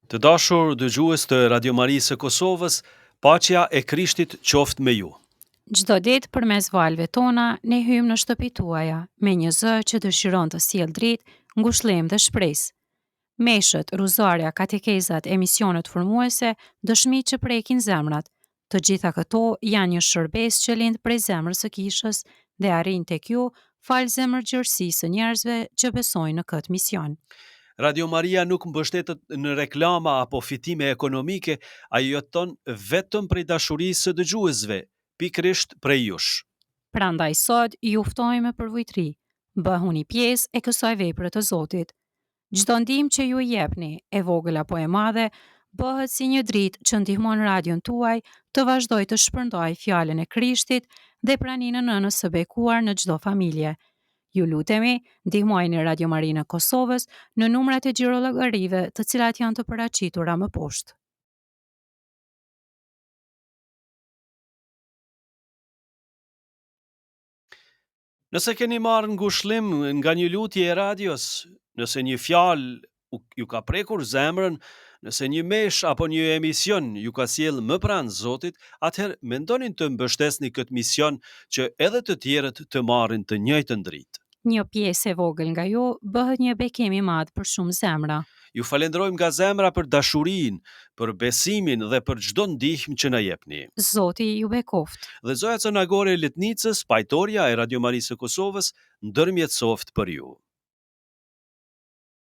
Të dashur dëgjues të Radio Marisë së Kosovës, paqja e Krishtit qoftë me ju. Çdo ditë përmes valve tona, ne hymë në shtëpitë tuaja, me një zë që dëshiron të sjellë dritë, ngushëllim dhe shpresë. Meshët, ruzarja, katekezat, emisionet formuese, dëshmitë që prekin zemrat. Të gjitha këto janë një shërbes që lind prej zemrës së kishës dhe arrin tek ju falë zemërgjërësisë së njerëzve që besojnë në këtë mision. Radio Maria nuk mbështetet në reklama apo fitime ekonomike, ajo jeton vetëm prej dashurisë së dëgjuesve, pikërisht prej jush. Prandaj sot ju ftojmë me përvojtri. Bëhuni pjesë e kësaj vepre të Zotit. Çdo ndihmë që ju jepni, e vogël apo e madhe, bëhet si një dritë që ndihmon radion tuaj të vazhdoj të shpërndaj fjalën e Krishtit dhe praninë e nënës së bekuar në çdo familje. Ju lutemi, ndihmojeni Radio Marinë e Kosovës në numrat e xhirollogjarive të cilat janë të paraqitura më poshtë. Nëse keni marrë ngushëllim nga një lutje e radios, nëse një fjalë ju ka prekur zemrën, nëse një mesh apo një emision ju ka sjellë më pranë Zotit, atëherë mendonin të mbështesni këtë mision që edhe të tjerët të marrin të njëjtën dritë. Një pjesë e vogël nga ju bëhet një bekim i madh për shumë zemra. Ju falenderojmë nga zemra për dashurinë, për besimin dhe për çdo ndihmë që na jepni. Zoti ju bekoft. Dhe zoja Cënagore e Letnicës, pajtoria e Radio Marisë së Kosovës, ndërmjetësoft për ju.